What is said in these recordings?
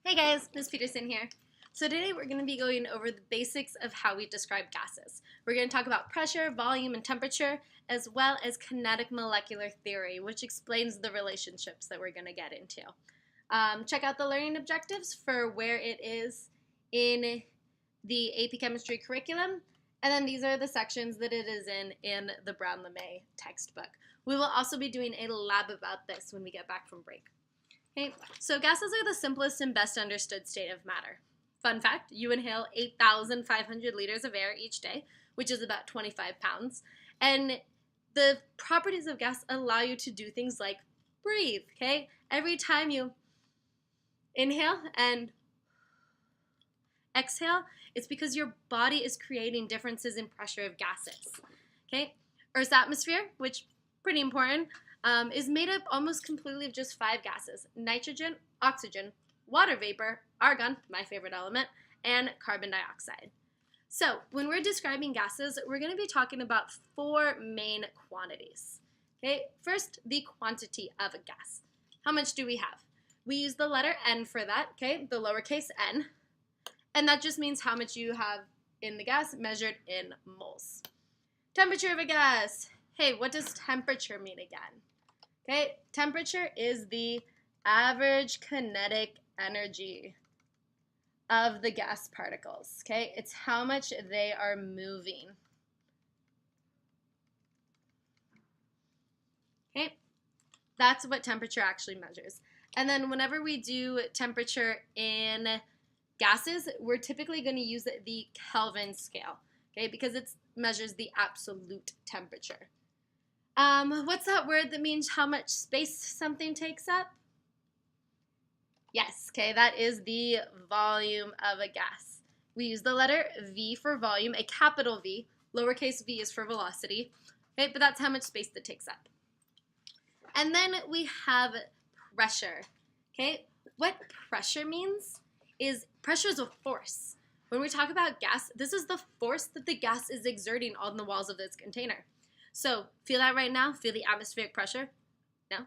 Hey guys, Ms. Peterson here. So today we're going to be going over the basics of how we describe gases. We're going to talk about pressure, volume, and temperature, as well as kinetic molecular theory, which explains the relationships that we're going to get into. Check out the learning objectives for where it is in the AP Chemistry curriculum, and then these are the sections that it is in the Brown-LeMay textbook. We will also be doing a lab about this when we get back from break. Okay, so gases are the simplest and best understood state of matter. Fun fact, you inhale 8,500 liters of air each day, which is about 25 pounds. And the properties of gas allow you to do things like breathe, okay? Every time you inhale and exhale, it's because your body is creating differences in pressure of gases, okay? Earth's atmosphere, which pretty important, is made up almost completely of just 5 gases: nitrogen, oxygen, water vapor, argon, my favorite element, and carbon dioxide. So when we're describing gases, we're going to be talking about 4 main quantities. Okay, first, the quantity of a gas. How much do we have? We use the letter N for that, okay, the lowercase n, and that just means how much you have in the gas measured in moles. Temperature of a gas. Hey, what does temperature mean again? Okay, temperature is the average kinetic energy of the gas particles. Okay, it's how much they are moving. Okay, that's what temperature actually measures. And then whenever we do temperature in gases, we're typically going to use the Kelvin scale, okay, because it measures the absolute temperature. What's that word that means how much space something takes up? Yes, okay, that is the volume of a gas. We use the letter V for volume, a capital V. Lowercase v is for velocity, okay, but that's how much space that takes up. And then we have pressure, okay? What pressure means is pressure is a force. When we talk about gas, this is the force that the gas is exerting on the walls of this container. So, feel that right now? Feel the atmospheric pressure? No?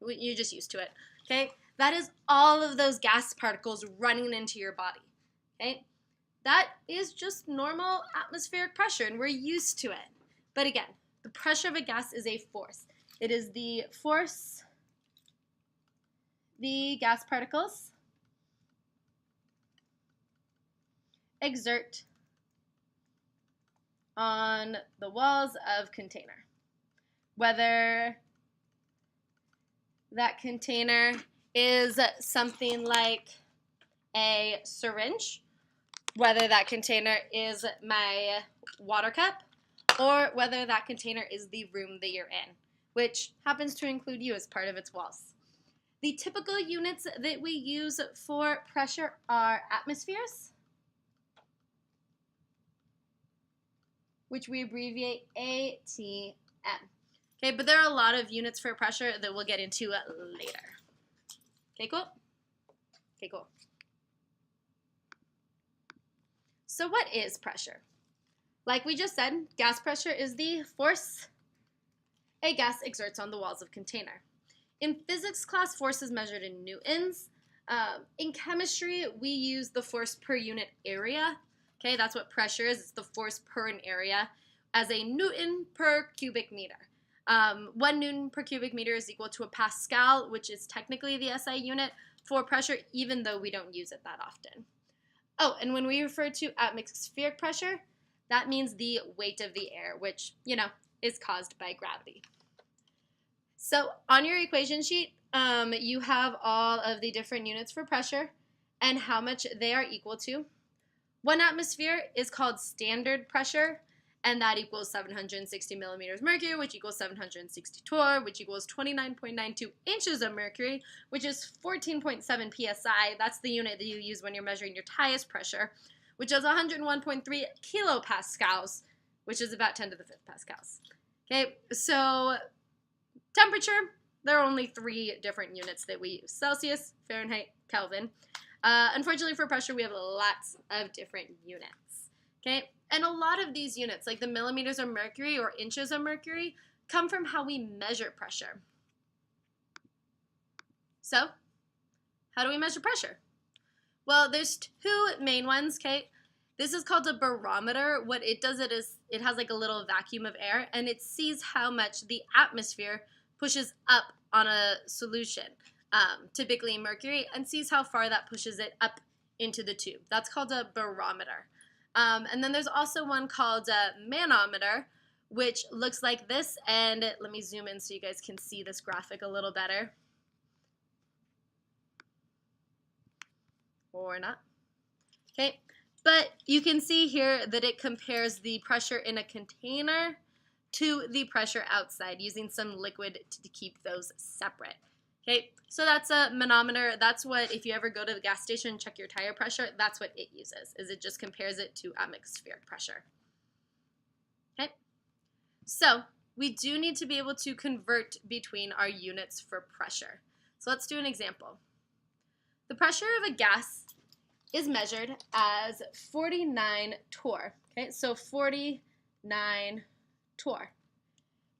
You're just used to it, okay? That is all of those gas particles running into your body, okay? That is just normal atmospheric pressure, and we're used to it. But again, the pressure of a gas is a force. It is the force the gas particles exert on the walls of container. Whether that container is something like a syringe, whether that container is my water cup, or whether that container is the room that you're in, which happens to include you as part of its walls. The typical units that we use for pressure are atmospheres, which we abbreviate ATM. Okay, but there are a lot of units for pressure that we'll get into later. Okay, cool? Okay, cool. So what is pressure? Like we just said, gas pressure is the force a gas exerts on the walls of a container. In physics class, force is measured in newtons. In chemistry, we use the force per unit area. Okay, that's what pressure is. It's the force per an area as a newton per cubic meter. 1 newton per cubic meter is equal to a Pascal, which is technically the SI unit for pressure, even though we don't use it that often. Oh, and when we refer to atmospheric pressure, that means the weight of the air, which, you know, is caused by gravity. So on your equation sheet, you have all of the different units for pressure and how much they are equal to. 1 atmosphere is called standard pressure, and that equals 760 millimeters mercury, which equals 760 torr, which equals 29.92 inches of mercury, which is 14.7 psi. That's the unit that you use when you're measuring your highest pressure, which is 101.3 kilopascals, which is about 10 to the 5th pascals. Okay, so temperature, there are only 3 different units that we use: Celsius, Fahrenheit, Kelvin. Unfortunately for pressure, we have lots of different units, okay? And a lot of these units, like the millimeters of mercury or inches of mercury, come from how we measure pressure. So, how do we measure pressure? Well, there's two main ones, okay? This is called a barometer. What it does is it has like a little vacuum of air, and it sees how much the atmosphere pushes up on a solution, typically mercury, and sees how far that pushes it up into the tube. That's called a barometer. And then there's also one called a manometer, which looks like this, and let me zoom in so you guys can see this graphic a little better. Or not. Okay, but you can see here that it compares the pressure in a container to the pressure outside using some liquid to keep those separate. Okay, so that's a manometer. That's what, if you ever go to the gas station and check your tire pressure, that's what it uses, is it just compares it to atmospheric pressure. Okay, so we do need to be able to convert between our units for pressure. So let's do an example. The pressure of a gas is measured as 49 torr. Okay, so 49 torr.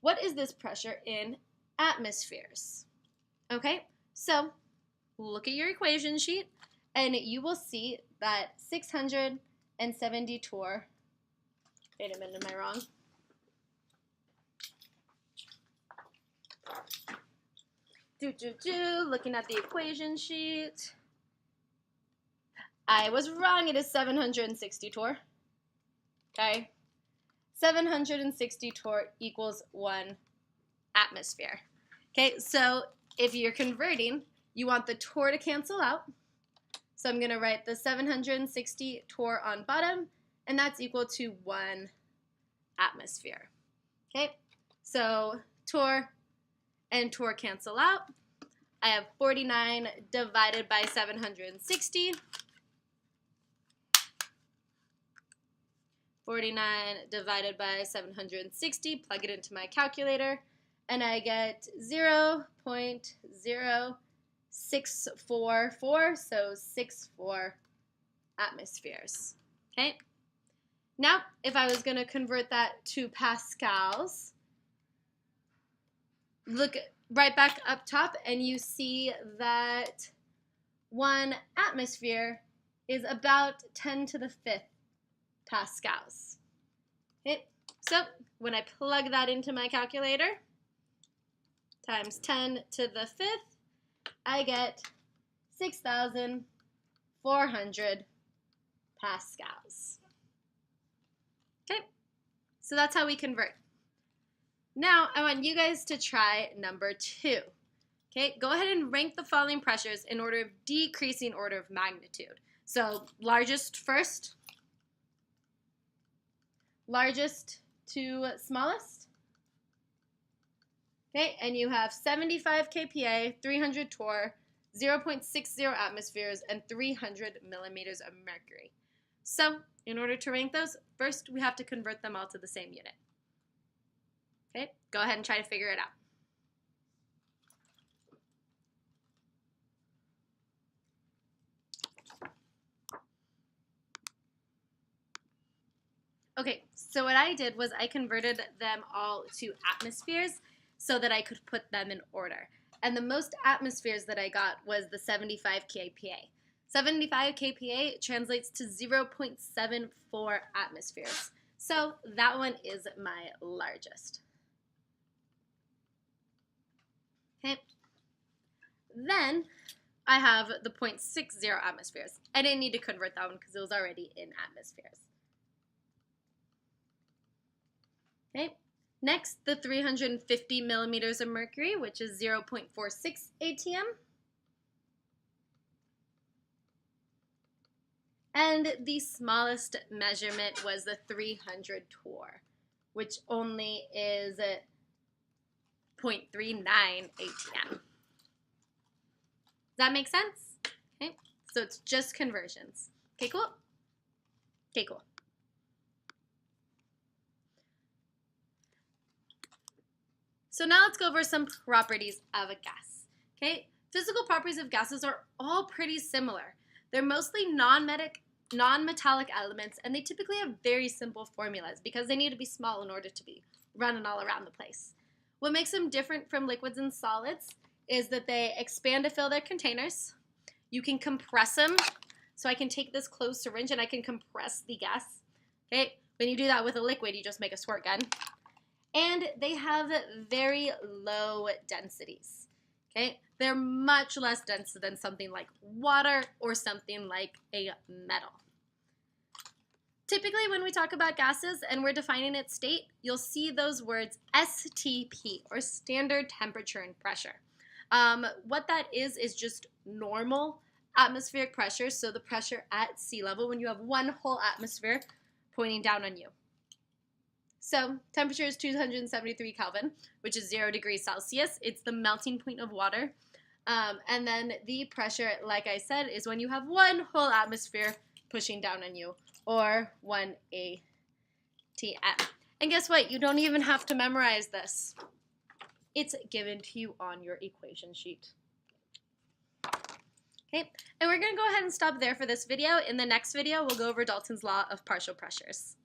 What is this pressure in atmospheres? Okay, so look at your equation sheet and you will see that 670 torr. Wait a minute, am I wrong? Looking at the equation sheet. I was wrong, it is 760 torr. Okay, 760 torr equals 1 atmosphere. Okay, so if you're converting, you want the torr to cancel out. So I'm going to write the 760 torr on bottom, and that's equal to 1 atmosphere. Okay, so torr and torr cancel out. I have 49 divided by 760. 49 divided by 760, plug it into my calculator, and I get 0.0644, so 64 atmospheres. Okay? Now, if I was going to convert that to pascals, look right back up top, and you see that 1 atmosphere is about 10 to the 5th pascals. Okay, so when I plug that into my calculator, times 10 to the 5th, I get 6,400 pascals. Okay, so that's how we convert. Now, I want you guys to try number 2. Okay, go ahead and rank the following pressures in order of decreasing order of magnitude. So, largest first. Largest to smallest. Okay, and you have 75 kPa, 300 torr, 0.60 atmospheres, and 300 millimeters of mercury. So, in order to rank those, first we have to convert them all to the same unit. Okay, go ahead and try to figure it out. Okay, so what I did was I converted them all to atmospheres so that I could put them in order. And the most atmospheres that I got was the 75 kPa. 75 kPa translates to 0.74 atmospheres. So that one is my largest. Okay. Then I have the 0.60 atmospheres. I didn't need to convert that one because it was already in atmospheres. Okay. Next, the 350 millimeters of mercury, which is 0.46 atm. And the smallest measurement was the 300 torr, which only is 0.39 atm. Does that make sense? Okay, so it's just conversions. Okay, cool? Okay, cool. So now let's go over some properties of a gas. Okay, physical properties of gases are all pretty similar. They're mostly non-metallic elements, and they typically have very simple formulas because they need to be small in order to be running all around the place. What makes them different from liquids and solids is that they expand to fill their containers. You can compress them So I can take this closed syringe and I can compress the gas. Okay, when you do that with a liquid, you just make a squirt gun. And they have very low densities. Okay, they're much less dense than something like water or something like a metal. Typically, when we talk about gases and we're defining its state, you'll see those words STP, or standard temperature and pressure. What that is just normal atmospheric pressure, so the pressure at sea level when you have one whole atmosphere pointing down on you. So temperature is 273 Kelvin, which is 0 degrees Celsius. It's the melting point of water. And then the pressure, like I said, is when you have one whole atmosphere pushing down on you, or 1 atm. And guess what? You don't even have to memorize this. It's given to you on your equation sheet. Okay, and we're going to go ahead and stop there for this video. In the next video, we'll go over Dalton's law of partial pressures.